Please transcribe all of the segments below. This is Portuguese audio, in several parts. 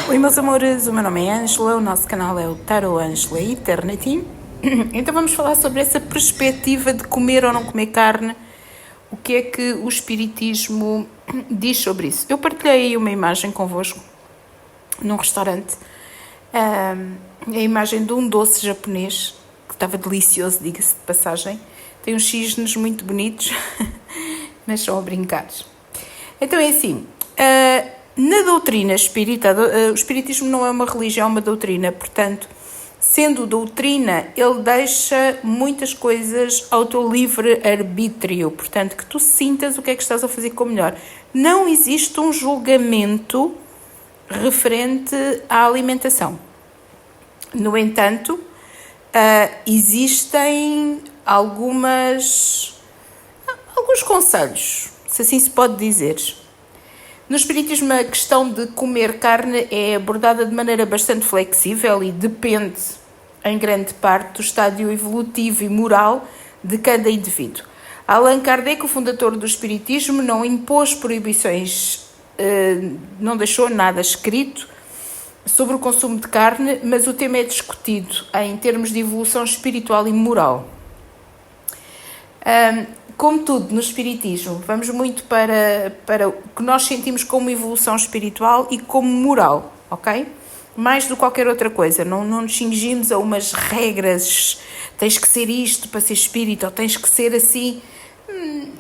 Oi meus amores, o meu nome é Ângela, o nosso canal é o Tarot Ângela Eternity. Então vamos falar sobre essa perspectiva de comer ou não comer carne. O que é que o Espiritismo diz sobre isso? Eu partilhei aí uma imagem convosco num restaurante, a imagem de um doce japonês que estava delicioso, diga-se de passagem. Tem uns cisnes muito bonitos, mas são a brincar. Então é assim, na doutrina espírita, o espiritismo não é uma religião, é uma doutrina, portanto, sendo doutrina, ele deixa muitas coisas ao teu livre arbítrio, portanto, que tu sintas o que é que estás a fazer com o melhor. Não existe um julgamento referente à alimentação. No entanto, existem alguns conselhos, se assim se pode dizer. No Espiritismo, a questão de comer carne é abordada de maneira bastante flexível e depende, em grande parte, do estádio evolutivo e moral de cada indivíduo. Allan Kardec, o fundador do Espiritismo, não impôs proibições, não deixou nada escrito sobre o consumo de carne, mas o tema é discutido em termos de evolução espiritual e moral. Como tudo no Espiritismo, vamos muito para o que nós sentimos como evolução espiritual e como moral, ok? Mais do que qualquer outra coisa, não nos cingimos a umas regras, tens que ser isto para ser espírito, ou tens que ser assim.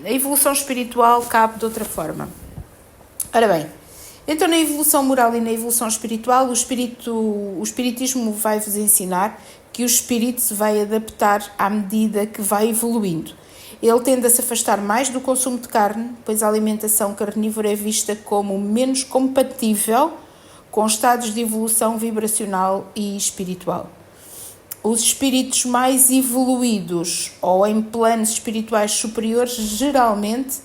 A evolução espiritual cabe de outra forma. Ora bem, então na evolução moral e na evolução espiritual, o Espiritismo vai-vos ensinar que o espírito se vai adaptar à medida que vai evoluindo. Ele tende a se afastar mais do consumo de carne, pois a alimentação carnívora é vista como menos compatível com estados de evolução vibracional e espiritual. Os espíritos mais evoluídos ou em planos espirituais superiores geralmente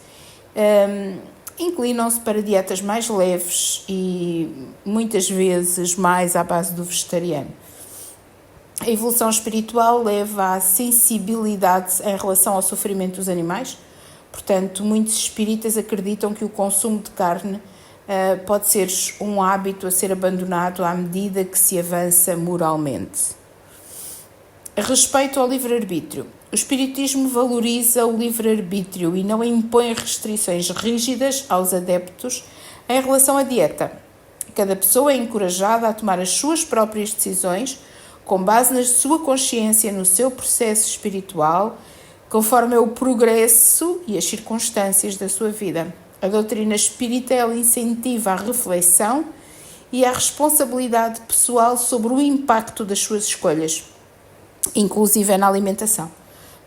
inclinam-se para dietas mais leves e muitas vezes mais à base do vegetariano. A evolução espiritual leva à sensibilidade em relação ao sofrimento dos animais. Portanto, muitos espíritas acreditam que o consumo de carne pode ser um hábito a ser abandonado à medida que se avança moralmente. A respeito ao livre-arbítrio. O Espiritismo valoriza o livre-arbítrio e não impõe restrições rígidas aos adeptos em relação à dieta. Cada pessoa é encorajada a tomar as suas próprias decisões com base na sua consciência, no seu processo espiritual, conforme é o progresso e as circunstâncias da sua vida. A doutrina espírita, ela incentiva a reflexão e a responsabilidade pessoal sobre o impacto das suas escolhas, inclusive na alimentação.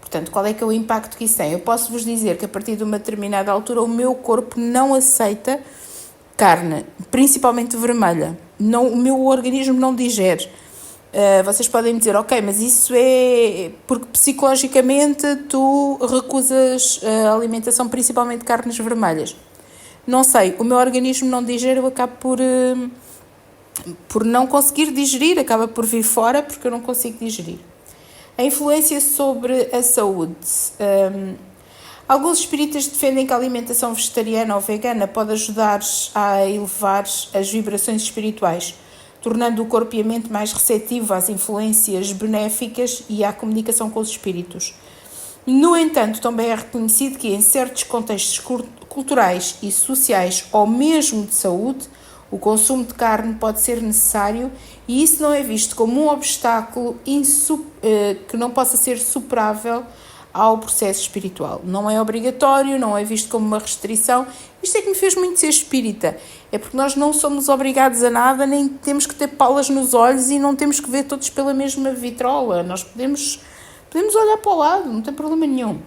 Portanto, qual é que é o impacto que isso tem? Eu posso vos dizer que a partir de uma determinada altura o meu corpo não aceita carne, principalmente vermelha. O meu organismo não digere. Vocês podem me dizer, ok, mas isso é porque psicologicamente tu recusas a alimentação, principalmente carnes vermelhas. Não sei, o meu organismo não digere, eu acabo por não conseguir digerir, acaba por vir fora porque eu não consigo digerir. A influência sobre a saúde. Alguns espíritas defendem que a alimentação vegetariana ou vegana pode ajudar a elevar as vibrações espirituais, tornando o corpo e a mente mais receptivo às influências benéficas e à comunicação com os espíritos. No entanto, também é reconhecido que em certos contextos culturais e sociais, ou mesmo de saúde, o consumo de carne pode ser necessário e isso não é visto como um obstáculo que não possa ser superável ao processo espiritual. Não é obrigatório, não é visto como uma restrição. Isto é que me fez muito ser espírita. É porque nós não somos obrigados a nada, nem temos que ter palas nos olhos e não temos que ver todos pela mesma vitrola. Nós podemos olhar para o lado, não tem problema nenhum.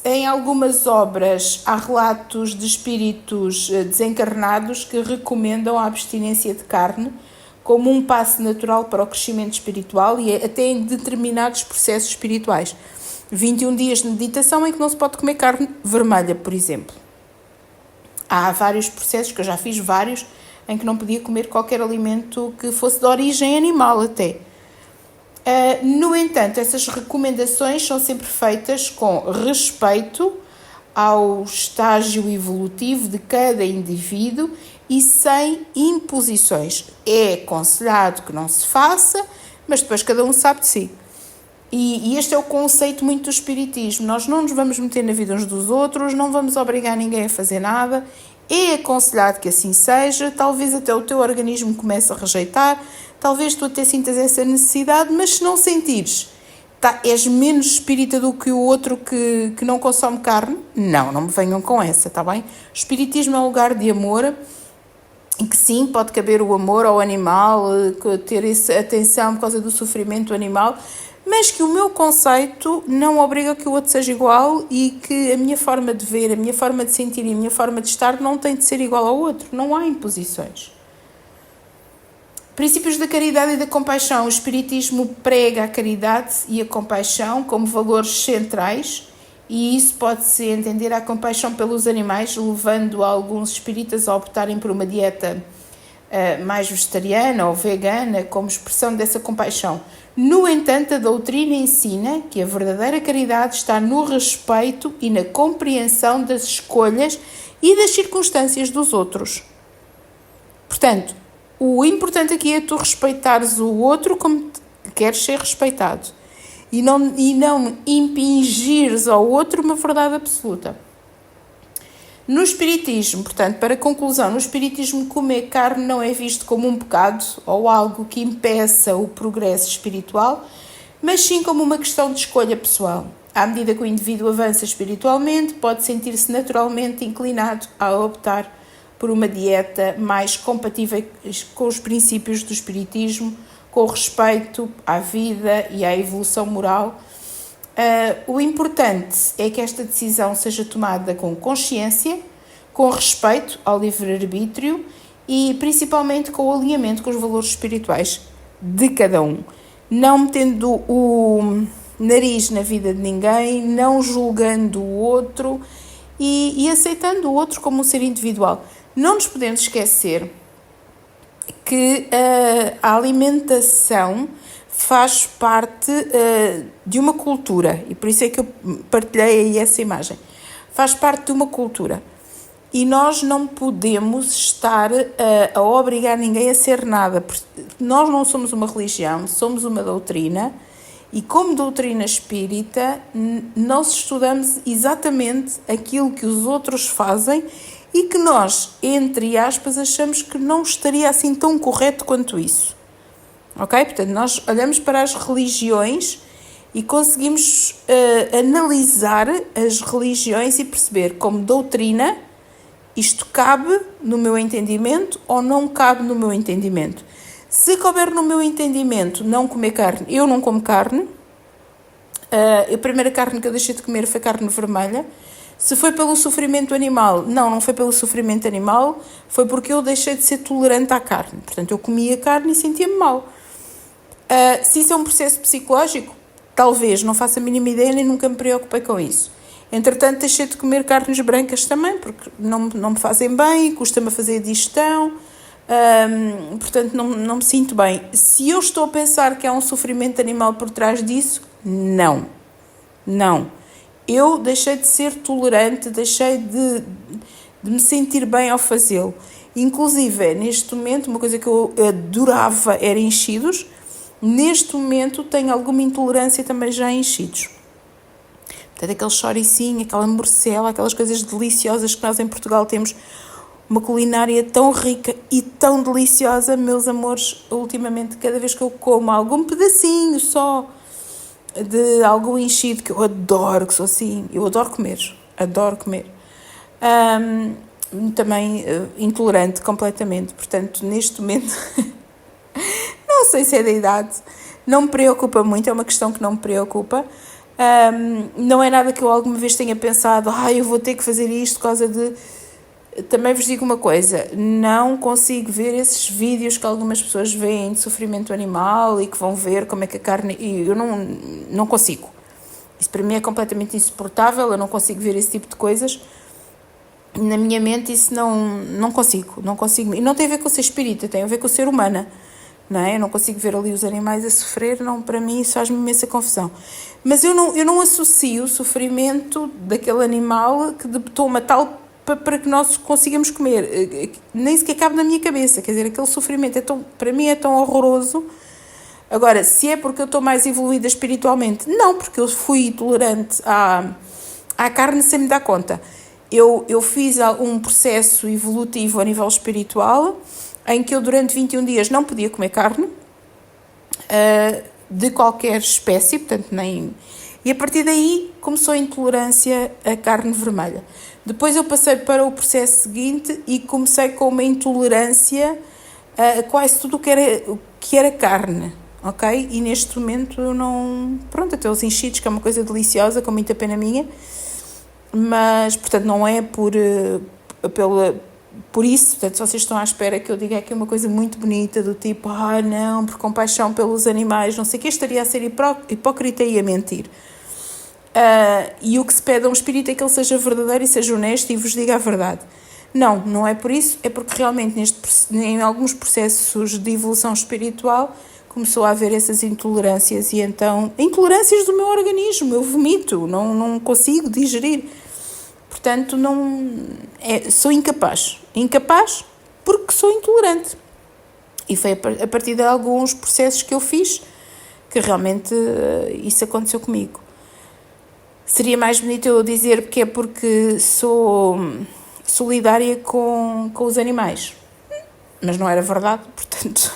Em algumas obras há relatos de espíritos desencarnados que recomendam a abstinência de carne como um passo natural para o crescimento espiritual e até em determinados processos espirituais. 21 dias de meditação em que não se pode comer carne vermelha, por exemplo. Há vários processos, que eu já fiz vários, em que não podia comer qualquer alimento que fosse de origem animal até. No entanto, essas recomendações são sempre feitas com respeito ao estágio evolutivo de cada indivíduo e sem imposições. É aconselhado que não se faça, mas depois cada um sabe de si. E este é o conceito muito do espiritismo. Nós não nos vamos meter na vida uns dos outros, não vamos obrigar ninguém a fazer nada. É aconselhado que assim seja, talvez até o teu organismo comece a rejeitar, talvez tu até sintas essa necessidade, mas se não sentires, és menos espírita do que o outro que não consome carne? Não me venham com essa, está bem? O espiritismo é um lugar de amor, em que sim, pode caber o amor ao animal, ter essa atenção por causa do sofrimento do animal, mas que o meu conceito não obriga que o outro seja igual e que a minha forma de ver, a minha forma de sentir e a minha forma de estar não tem de ser igual ao outro. Não há imposições. Princípios da caridade e da compaixão. O espiritismo prega a caridade e a compaixão como valores centrais, e isso pode-se entender a compaixão pelos animais, levando alguns espíritas a optarem por uma dieta mais vegetariana ou vegana como expressão dessa compaixão. No entanto, a doutrina ensina que a verdadeira caridade está no respeito e na compreensão das escolhas e das circunstâncias dos outros. Portanto, o importante aqui é tu respeitares o outro como queres ser respeitado e não impingires ao outro uma verdade absoluta. No espiritismo, portanto, para conclusão, no espiritismo comer carne não é visto como um pecado ou algo que impeça o progresso espiritual, mas sim como uma questão de escolha pessoal. À medida que o indivíduo avança espiritualmente, pode sentir-se naturalmente inclinado a optar por uma dieta mais compatível com os princípios do espiritismo, com o respeito à vida e à evolução moral. O importante é que esta decisão seja tomada com consciência, com respeito ao livre-arbítrio e principalmente com o alinhamento com os valores espirituais de cada um, não metendo o nariz na vida de ninguém, não julgando o outro e aceitando o outro como um ser individual. Não nos podemos esquecer que a alimentação faz parte de uma cultura, e por isso é que eu partilhei aí essa imagem. Faz parte de uma cultura. E nós não podemos estar a obrigar ninguém a ser nada. Nós não somos uma religião, somos uma doutrina, e como doutrina espírita, nós estudamos exatamente aquilo que os outros fazem e que nós, entre aspas, achamos que não estaria assim tão correto quanto isso. Ok? Portanto, nós olhamos para as religiões e conseguimos analisar as religiões e perceber como doutrina isto cabe no meu entendimento ou não cabe no meu entendimento. Se couber no meu entendimento não comer carne, eu não como carne. A primeira carne que eu deixei de comer foi carne vermelha. Se foi pelo sofrimento animal, não foi pelo sofrimento animal, foi porque eu deixei de ser tolerante à carne. Portanto, eu comia carne e sentia-me mal. Se isso é um processo psicológico, talvez, não faço a mínima ideia, nem nunca me preocupei com isso. Entretanto, deixei de comer carnes brancas também, porque não me fazem bem, custa-me a fazer a digestão, portanto não me sinto bem. Se eu estou a pensar que há um sofrimento animal por trás disso, não. Eu deixei de ser tolerante, deixei de me sentir bem ao fazê-lo. Inclusive, neste momento, uma coisa que eu adorava era enchidos. Neste momento tenho alguma intolerância também já a enchidos. Portanto, aquele choricinho, aquela morcela, aquelas coisas deliciosas que nós em Portugal temos, uma culinária tão rica e tão deliciosa, meus amores, ultimamente cada vez que eu como algum pedacinho só de algum enchido, que eu adoro, que sou assim, eu adoro comer. Também intolerante completamente, portanto, neste momento, não sei se é da idade, não me preocupa muito, é uma questão que não me preocupa. Não é nada que eu alguma vez tenha pensado, eu vou ter que fazer isto por causa de... Também vos digo uma coisa, não consigo ver esses vídeos que algumas pessoas veem de sofrimento animal e que vão ver como é que a carne... Eu não consigo. Isso para mim é completamente insuportável, eu não consigo ver esse tipo de coisas. Na minha mente isso não consigo. E não tem a ver com ser espírita, tem a ver com ser humana. não é? Eu não consigo ver ali os animais a sofrer, não, para mim isso faz-me imensa confusão. Mas eu não associo o sofrimento daquele animal que estou a matá-lo para que nós consigamos comer. Nem sequer cabe na minha cabeça, quer dizer, aquele sofrimento para mim é tão horroroso. Agora, se é porque eu estou mais evoluída espiritualmente, não, porque eu fui tolerante à carne sem me dar conta. Eu fiz um processo evolutivo a nível espiritual, em que eu durante 21 dias não podia comer carne, de qualquer espécie, portanto nem... E a partir daí começou a intolerância à carne vermelha. Depois eu passei para o processo seguinte e comecei com uma intolerância a quase tudo o que era carne, ok? E neste momento eu não... Pronto, até os enchidos, que é uma coisa deliciosa, com muita pena minha, mas, portanto, não é por isso, portanto, se vocês estão à espera que eu diga que é uma coisa muito bonita, do tipo, não, por compaixão pelos animais, não sei o que, estaria a ser hipócrita e a mentir. E o que se pede a um espírito é que ele seja verdadeiro e seja honesto e vos diga a verdade. Não é por isso, é porque realmente em alguns processos de evolução espiritual começou a haver essas intolerâncias e então, intolerâncias do meu organismo, eu vomito, não consigo digerir. Portanto, sou incapaz porque sou intolerante. E foi a partir de alguns processos que eu fiz que realmente isso aconteceu comigo. Seria mais bonito eu dizer que é porque sou solidária com os animais. Mas não era verdade, portanto...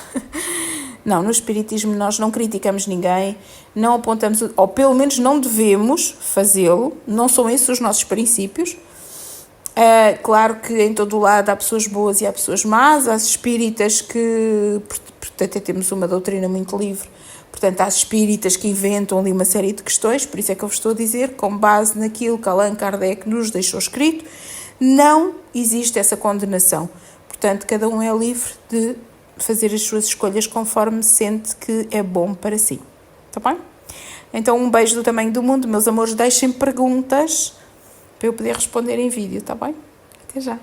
Não, no espiritismo nós não criticamos ninguém, não apontamos, ou pelo menos não devemos fazê-lo, não são esses os nossos princípios. Claro que em todo o lado há pessoas boas e há pessoas más, há espíritas que, portanto, temos uma doutrina muito livre, portanto, há espíritas que inventam ali uma série de questões, por isso é que eu vos estou a dizer, com base naquilo que Allan Kardec nos deixou escrito, não existe essa condenação. Portanto, cada um é livre de fazer as suas escolhas conforme sente que é bom para si. Está bem? Então, um beijo do tamanho do mundo. Meus amores, deixem perguntas para eu poder responder em vídeo, está bem? Até já.